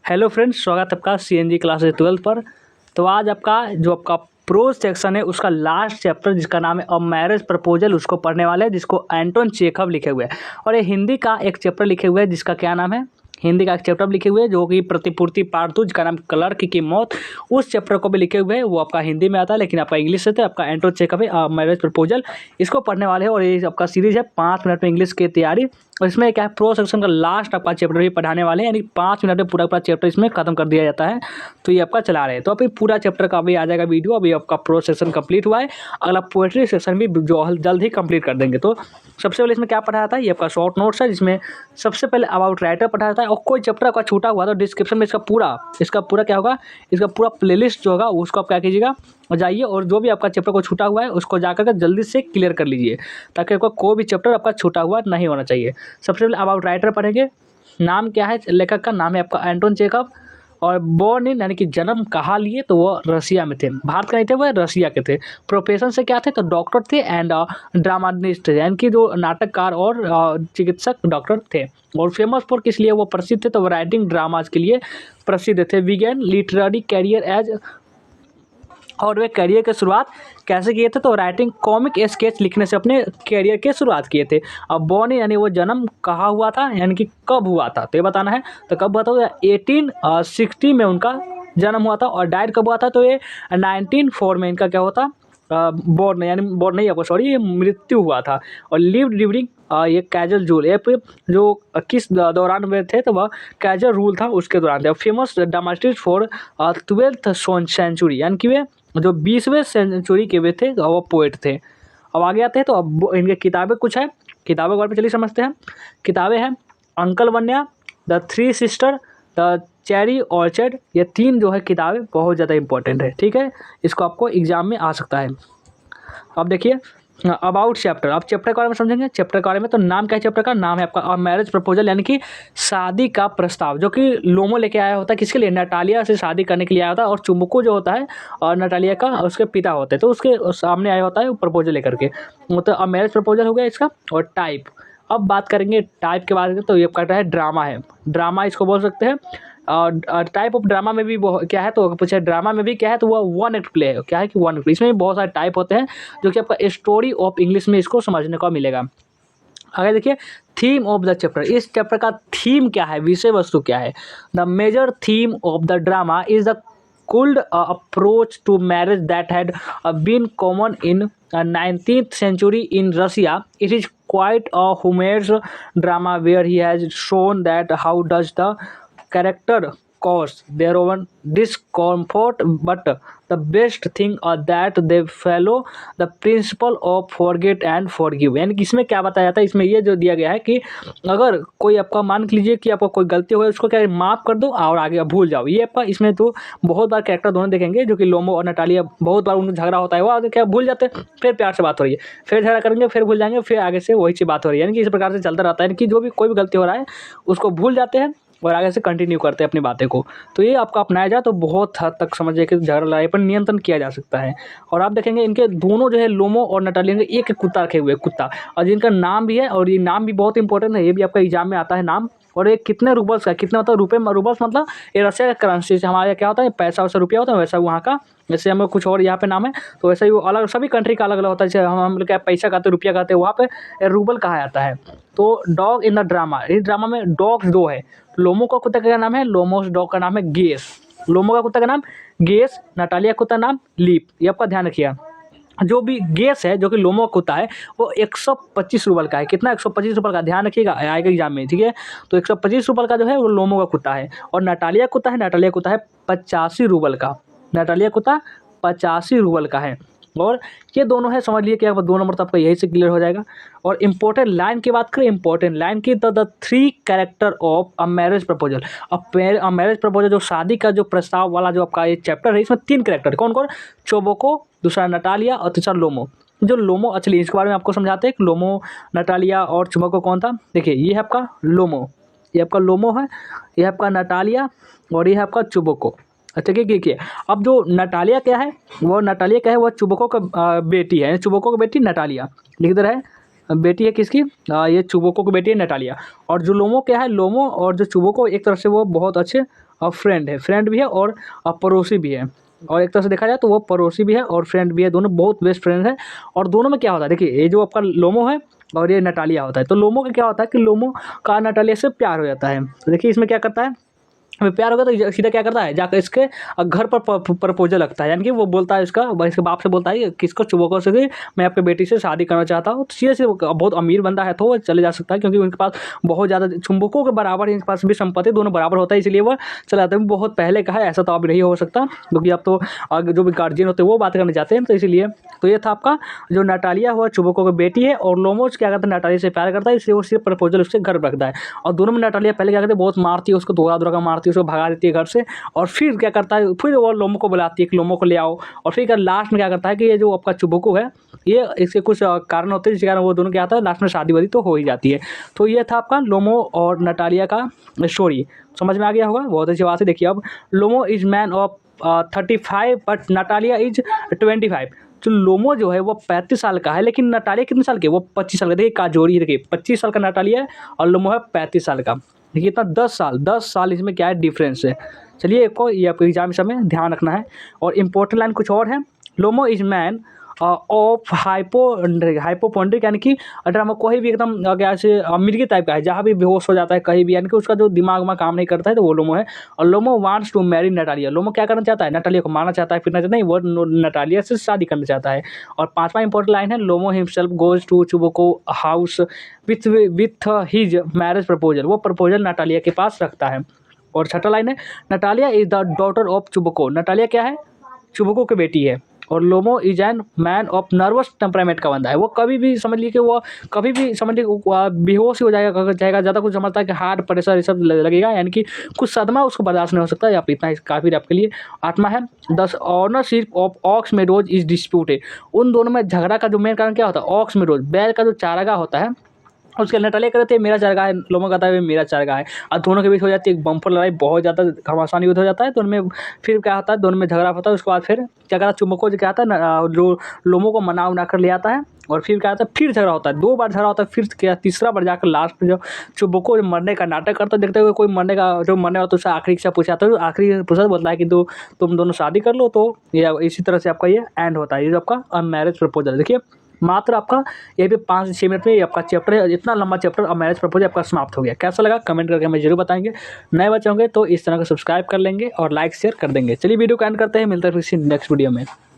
Hello friends, स्वागत है आपका सीएनजी क्लासेस 12 पर। तो आज आपका प्रोज सेक्शन है उसका लास्ट चैप्टर जिसका नाम है अ मैरिज प्रपोजल, उसको पढ़ने वाले हैं, जिसको एंटोन चेखव लिखे हुए हैं। और ये हिंदी का एक चैप्टर लिखे हुए हैं जिसका क्या नाम है, हिंदी का एक चैप्टर लिखे हुए हैं जो कि प्रतिपूर्ति पार्ट 2 जिसका नाम क्लर्क की मौत, उस चैप्टर को भी लिखे हुए हैं। वो आपका हिंदी में आता है लेकिन आपका इंग्लिश से था। आपका एंटोन चेखव है अ मैरिज प्रपोजल, इसको पढ़ने वाले हैं। और ये आपका सीरीज है 5 मिनट में इंग्लिश की तैयारी। और इसमें क्या है, प्रो सेक्शन का लास्ट आपका चैप्टर भी पढ़ाने वाले हैं, यानी 5 मिनट में पूरा चैप्टर इसमें खत्म कर दिया जाता है। तो ये आपका चला रहे हैं। तो अभी पूरा चैप्टर का अभी आ जाएगा वीडियो। अभी आपका प्रो सेक्शन कंप्लीट हुआ है, अगला पोएट्री सेक्शन भी जो जल्द ही कंप्लीट कर देंगे। तो सबसे पहले इसमें क्या पढ़ाया था, ये आपका शॉर्ट नोट्स है जिसमें सबसे पहले अबाउट राइटर पढ़ाया था। और कोई चैप्टर का छूटा हुआ तो डिस्क्रिप्शन में इसका पूरा क्या होगा, इसका पूरा प्लेलिस्ट जो होगा उसको आप क्या कीजिएगा, जाइए और जो भी आपका चैप्टर को छूटा हुआ है उसको जाकर के जल्दी से क्लियर कर लीजिए, ताकि आपका कोई भी चैप्टर आपका छूटा हुआ नहीं होना चाहिए। सबसे पहले अबाउट राइटर पढ़ेंगे। नाम क्या है, लेखक का नाम है आपका एंटोन चेखव। और बोर्न इन यानी कि जन्म कहाँ लिए, तो वो रसिया में थे, भारत का नहीं थे, वो रसिया के थे। प्रोफेशन से क्या थे, तो डॉक्टर थे एंड ड्रामाटिस्ट थे, यानी कि जो नाटककार और चिकित्सक डॉक्टर थे। और फेमस फॉर किस लिए वो प्रसिद्ध थे, तो वो राइटिंग ड्रामाज के लिए प्रसिद्ध थे। बिगेन लिटरेरी कैरियर एज, और वे करियर की शुरुआत कैसे किए थे, तो राइटिंग कॉमिक स्केच लिखने से अपने करियर की शुरुआत किए थे। अब बॉर्न यानी वो जन्म कहाँ हुआ था, यानी कि कब हुआ था, तो ये बताना है। तो कब हुआ था, 1860 में उनका जन्म हुआ था। और डाइड कब हुआ था, तो ये 1904 में इनका क्या हुआ था, बॉर्न यानी बॉर्न नहीं, आपको सॉरी, ये मृत्यु हुआ था। और लिव ड्यूरिंग ये कैजुअल रूल, ये जो किस दौरान में थे, तो वह कैजुअल रूल था उसके दौरान थे। Famous dramatist for 12th century, यानी कि वे जो 20वें सेंचुरी के वे थे, वो पोएट थे। अब आगे आते हैं, तो अब इनके किताबें कुछ है, किताबों के बारे में चलिए समझते हैं। किताबें हैं uncle Vanya, the three sister, the cherry orchard. ये 3 जो है किताबें बहुत ज़्यादा इंपॉर्टेंट है, ठीक है, इसको आपको एग्जाम में आ सकता है। अब देखिए अबाउट चैप्टर, आप चैप्टर के बारे में समझेंगे। चैप्टर के बारे में, तो नाम क्या है चैप्टर का, नाम है आपका अ मैरिज प्रपोजल, यानी कि शादी का प्रस्ताव, जो कि लोमो लेके आया होता है, किसके लिए, नटालिया से शादी करने के लिए आया होता है। और चुम्बको जो होता है और नटालिया का उसके पिता होते हैं, तो उसके सामने आया होता है प्रपोजल लेकर के। तो अ मैरिज प्रपोजल हो गया इसका। और टाइप, अब बात करेंगे टाइप के बारे में, तो ये कहता है ड्रामा है, ड्रामा इसको बोल सकते हैं। और टाइप ऑफ ड्रामा में भी क्या है, तो पूछे ड्रामा में भी क्या है, तो वह वन एक्ट प्ले है, क्या है कि वन एक्ट, इसमें भी बहुत सारे टाइप होते हैं, जो कि आपका स्टोरी ऑफ इंग्लिश में इसको समझने को मिलेगा। आगे देखिए थीम ऑफ द चैप्टर, इस चैप्टर का थीम क्या है, विषय वस्तु क्या है। The major theme of the drama is the cold approach to marriage that had been common in 19th century in Russia. It is quite a humorous drama where he has shown that how does the character cause their own discomfort, but the best thing that they follow the principle of forget and forgive। यानी कि इसमें क्या बताया जाता है, इसमें ये जो दिया गया है कि अगर कोई आपका, मान लीजिए कि आपका कोई गलती हो गई, उसको क्या माफ़ कर दो और आगे भूल जाओ। ये आपका इसमें तो बहुत बार कैरेक्टर दोनों देखेंगे, जो कि लोमो और नटालिया, बहुत बार उनका झगड़ा होता है, वो आगे क्या भूल जाते हैं, फिर प्यार से बात हो रही है, फिर झगड़ा करेंगे, फिर भूल जाएंगे, फिर आगे से वही चीज़ बात हो रही है। यानी कि इस प्रकार से चलता रहता है, यानी कि जो भी कोई भी गलती हो रहा है उसको भूल जाते हैं और आगे से कंटिन्यू करते हैं अपनी बातें को। तो ये आपका अपनाया जाए तो बहुत हद तक समझिए कि झगड़ा लड़ाई पर नियंत्रण किया जा सकता है। और आप देखेंगे इनके दोनों जो है, लोमो और नटालिया, एक कुत्ता रखे हुए, कुत्ता, और जिनका नाम भी है, और ये नाम भी बहुत इंपॉर्टेंट है, ये भी आपका एग्जाम में आता है नाम। और ये कितने रूबल्स का, कितना मतलब रुपये, रूबल्स मतलब ये रशिया का करेंसी से, हमारे क्या होता है पैसा वैसा रुपया होता है, वैसा वहाँ का, जैसे हमें कुछ और यहाँ पे नाम है, तो वैसे ही वो अलग, सभी कंट्री का अलग अलग होता है। जैसे हम लोग क्या पैसा कहते हैं, रुपया कहते हैं, वहाँ पे रूबल कहा जाता है। तो डॉग इन द ड्रामा, इस ड्रामा में डॉग्स 2 है। लोमो का कुत्ता का नाम है लोमोस, डॉग का नाम है गेस। लोमो का कुत्ता का नाम गेस, नटालिया कुत्ता नाम लीप। ये आपका ध्यान रखिएगा। जो भी गेस है, जो कि लोमो का कुत्ता है, वो 125 रूबल का है। कितना, 125 रूबल का, ध्यान रखिएगा, आएगा एग्जाम में, ठीक है। तो 125 रूबल का जो है वो लोमो का कुत्ता है। और नटालिया कुत्ता है, नटालिया कुत्ता है 85 रूबल का, नटालिया कुत्ता 85 रूबल का है। और ये दोनों है, समझ लिए कि 2 नंबर तो आपका यही से क्लियर हो जाएगा। और इंपॉर्टेंट लाइन की बात करें, इंपॉर्टेंट लाइन की, तो the 3 character of a marriage proposal. A marriage proposal, जो शादी का जो प्रस्ताव वाला जो आपका ये चैप्टर है, इसमें 3 कैरेक्टर, कौन कौन, चोबोको, दूसरा नटालिया और तीसरा लोमो। जो लोमो, चलिए इसके बारे में आपको समझाते हैं कि लोमो, नटालिया और चुम्बको कौन था। देखिए ये है आपका लोमो, ये आपका लोमो है, ये आपका नटालिया और ये है आपका चुम्बको। अच्छा देखिए, अब जो नटालिया क्या है, वो नटालिया क्या है, वो चुबोको का बेटी है, चुबोको की बेटी नटालिया, लिख दे रहा है बेटी है किसकी, ये चुबोको की बेटी है नटालिया। और जो लोमो क्या है, लोमो और जो चुबोको एक तरह से वो बहुत अच्छे फ्रेंड है, फ्रेंड भी है और पड़ोसी भी है। और एक तरह से देखा जाए तो वो पड़ोसी भी है और फ्रेंड भी है, दोनों बहुत बेस्ट फ्रेंड है। और दोनों में क्या होता है, देखिए ये जो आपका लोमो है और ये नटालिया होता है, तो लोमो का क्या होता है कि लोमो का नटालिया से प्यार हो जाता है। तो देखिए इसमें क्या करता है, हमें प्यार हो गया तो सीधा क्या करता है, जाकर इसके घर पर प्रपोजल लगता है, यानी कि वो बोलता है इसके बाप से बोलता है किसको, चुबोको से, कि मैं आपकी बेटी से शादी करना चाहता हूँ। तो सीधे से बहुत अमीर बंदा है तो वो चले जा सकता है, क्योंकि उनके पास बहुत ज़्यादा, चुंबकों के बराबर इनके पास भी संपत्ति दोनों बराबर होता है, इसलिए वो चले जाते हैं। बहुत पहले का है, ऐसा तो अब नहीं हो सकता, क्योंकि अब तो जो भी गार्जियन होते हैं वो बात करने जाते हैं, तो इसीलिए। तो ये था आपका जो नटालिया हुआ चुबोको की बेटी है, और लोमोस क्या करता है, नटालिया से प्यार करता है, इसलिए वो सिर्फ प्रपोजल उसके घर रखता है। और दोनों में नटालिया पहले क्या करती है, बहुत मारती है उसको, दौड़ा दौड़ा कर मारती है उसको, भगा देती है घर से। और फिर क्या करता है, फिर वो लोमो को बुलाती है कि लोमो को ले आओ। और फिर लास्ट में क्या करता है कि ये जो आपका चुबोको है, ये इसके कुछ कारण होते हैं जिसके कारण वो दोनों क्या आता है, लास्ट में शादी वादी तो हो ही जाती है। तो ये था आपका लोमो और नटालिया का स्टोरी, समझ में आ गया होगा, बहुत अच्छी बात है। देखिए अब Lomov is man of 35 but Natalia is 25। जो लोमो जो है वो 35 साल का है, लेकिन नटालिया कितने साल के, वो 25 साल का। देखिए काजोरी, देखिए 25 साल का नटालिया है और लोमो है 35 साल का। देखिए इतना 10 साल इसमें क्या है डिफरेंस है। चलिए एक को ये आपको एग्जाम समय ध्यान रखना है। और इम्पोर्टेंट लाइन कुछ और है, लोमो इज मैन ऑफ हाइपोपोन्ड्रिक, यानी कि अगर हम कोई भी एकदम क्या से मिर्गी टाइप का है, जहाँ भी बेहोश हो जाता है कहीं भी, यानी कि उसका जो दिमाग में काम नहीं करता है, तो वो लोमो है। और लोमो वांट्स टू मैरी नटालिया, लोमो क्या करना चाहता है, नटालिया को मारना चाहता है, फिरना चाहता है, वो नटालिया से शादी करना चाहता है। और पांचवा इंपॉर्टेंट लाइन है, Lomov himself goes to Chubukov house with his marriage proposal, वो प्रपोजल नटालिया के पास रखता है। और छठा लाइन है, Natalia is the daughter of Chubukov, Natalia क्या है, चुबोको की बेटी है। और Lomov is an man of nervous temperament का बंदा है, वो कभी भी समझ लीजिए कि वो कभी भी समझ लीजिए बेहोश ही हो जाएगा, ज़्यादा कुछ समझता है कि हार्ट प्रेशर ये सब लगेगा, यानी कि कुछ सदमा उसको बर्दाश्त नहीं हो सकता, या इतना काफ़ी आपके लिए। आत्मा है, the ownership of aux meadows is disputed, उन दोनों में झगड़ा का जो मेन कारण क्या होता है, ऑक्स मेडोज, बैल का जो चारागाह होता है, उसके नटालिया कहते हैं मेरा चारागाह है, लोमो कहता है मेरा चारागाह है। और दोनों के बीच हो जाती है एक बम्पर लड़ाई, बहुत ज़्यादा घमासान युद्ध हो जाता है। तो उनमें फिर क्या होता है, दोनों में झगड़ा होता है। उसके बाद फिर क्या करता है, चुबोको जो क्या आता है जो लोमो को मना उना कर ले आता है। और फिर क्या होता है, फिर झगड़ा होता है, 2 बार झगड़ा होता है, फिर क्या तीसरा बार जाकर लास्ट में जो चुबोको मरने का नाटक करता है, देखते हुए कोई मरने का जो मरने वाला, तो उससे आखिरी इच्छा पूछाता है, आखिरी पूछा बोलता है कि तुम दोनों शादी कर लो। तो ये इसी तरह से आपका ये एंड होता है, ये जो आपका मैरिज प्रपोजल। देखिए मात्र आपका ये भी 5 से 6 मिनट में ये आपका चैप्टर है, इतना लंबा चैप्टर और मैरिज प्रपोजल आपका समाप्त हो गया। कैसा लगा कमेंट करके हमें जरूर बताएंगे। नए बच्चे होंगे तो इस तरह का सब्सक्राइब कर लेंगे और लाइक शेयर कर देंगे। चलिए वीडियो को एंड करते हैं, मिलते हैं फिर नेक्स्ट वीडियो में।